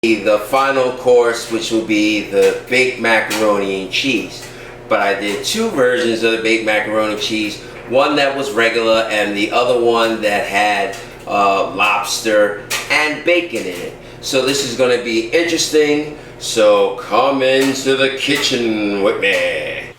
The final course, which will be the baked macaroni and cheese. But I did two versions of the baked macaroni and cheese. One that was regular and the other one that had lobster and bacon in it. So this is going to be interesting. So come into the kitchen with me.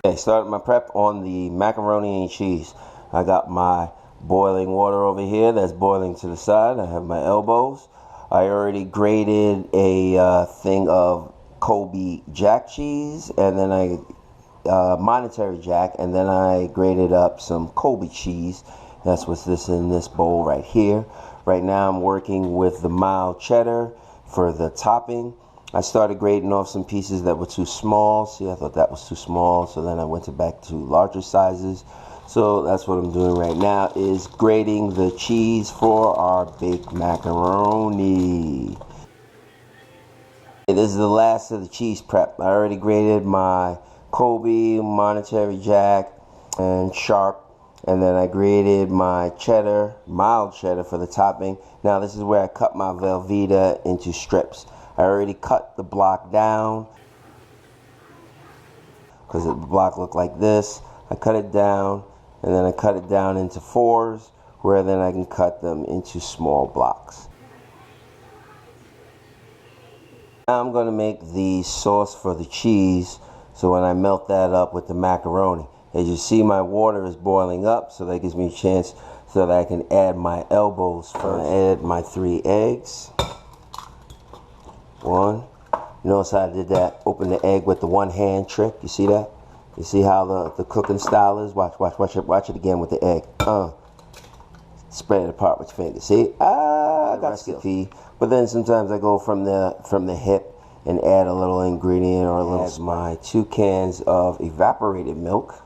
Okay, started my prep on the macaroni and cheese. I got my boiling water over here that's boiling to the side. I have my elbows. I already grated a thing of Colby Jack cheese, and then Monterey Jack, and then I grated up some Colby cheese. That's what's this in this bowl right here. Right now I'm working with the mild cheddar for the topping. I started grating off some pieces that were too small. See, I thought that was too small, so then I went back to larger sizes. So that's what I'm doing right now, is grating the cheese for our baked macaroni. This is the last of the cheese prep. I already grated my Colby, Monterey Jack, and Sharp. And then I grated my cheddar, mild cheddar, for the topping. Now this is where I cut my Velveeta into strips. I already cut the block down because the block looked like this. I cut it down, and then I cut it down into fours, where then I can cut them into small blocks. Now I'm going to make the sauce for the cheese, so when I melt that up with the macaroni. As you see, my water is boiling up, so that gives me a chance so that I can add my elbows first. I add my 3 eggs. One. Notice how I did that. Open the egg with the one hand trick. You see that? You see how the cooking style is? Watch it again with the egg. Spread it apart with your fingers. See? I got recipe. But then sometimes I go from the hip and add a little ingredient or a little. Add my 2 cans of evaporated milk.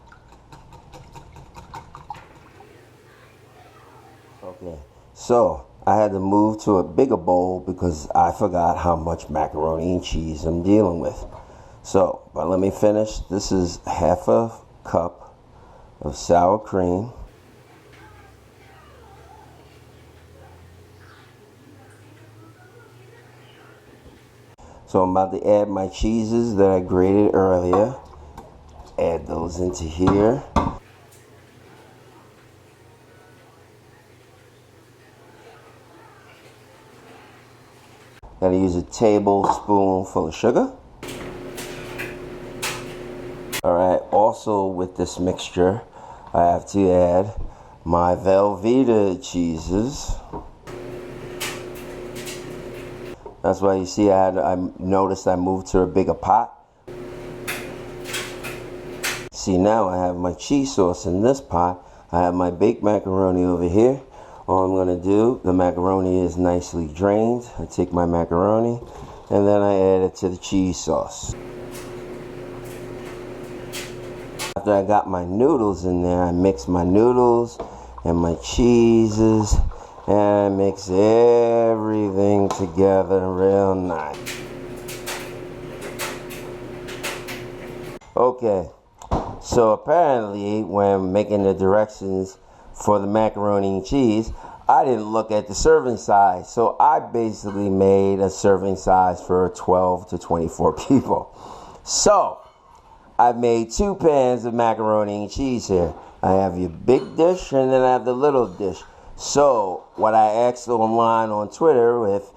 Okay. So I had to move to a bigger bowl because I forgot how much macaroni and cheese I'm dealing with. So, but let me finish. This is half a cup of sour cream. So I'm about to add my cheeses that I grated earlier. Add those into here. Gotta use a tablespoonful of sugar. Alright, also with this mixture, I have to add my Velveeta cheeses. That's why you see I noticed I moved to a bigger pot. See, now I have my cheese sauce in this pot. I have my baked macaroni over here. All I'm going to do, the macaroni is nicely drained. I take my macaroni and then I add it to the cheese sauce. After I got my noodles in there, I mix my noodles and my cheeses, and I mix everything together real nice. Okay, so apparently when making the directions for the macaroni and cheese, I didn't look at the serving size, so I basically made a serving size for 12 to 24 people. So I've made 2 pans of macaroni and cheese here. I have your big dish and then I have the little dish. So what I asked online on Twitter with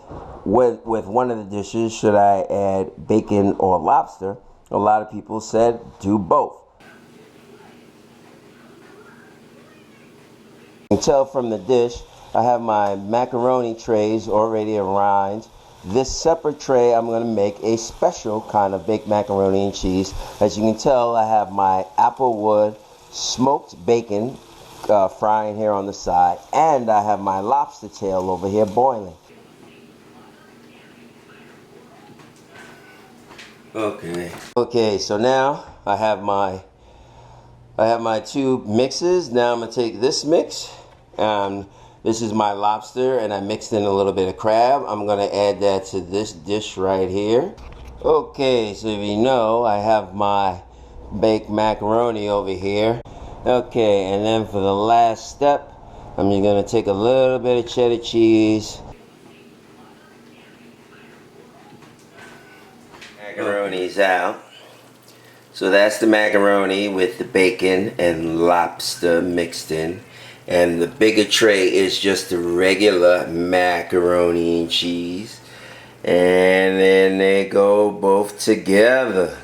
one of the dishes, should I add bacon or lobster? A lot of people said do both. You can tell from the dish, I have my macaroni trays already arranged. This separate tray, I'm going to make a special kind of baked macaroni and cheese. As you can tell, I have my applewood smoked bacon frying here on the side, and I have my lobster tail over here boiling. Okay, so now I have my 2 mixes. Now I'm going to take this mix, and this is my lobster, and I mixed in a little bit of crab. I'm going to add that to this dish right here. Okay, so if you know, I have my baked macaroni over here. Okay, and then for the last step, I'm just going to take a little bit of cheddar cheese Macaroni's out. So that's the macaroni with the bacon and lobster mixed in. And the bigger tray is just the regular macaroni and cheese. And then they go both together.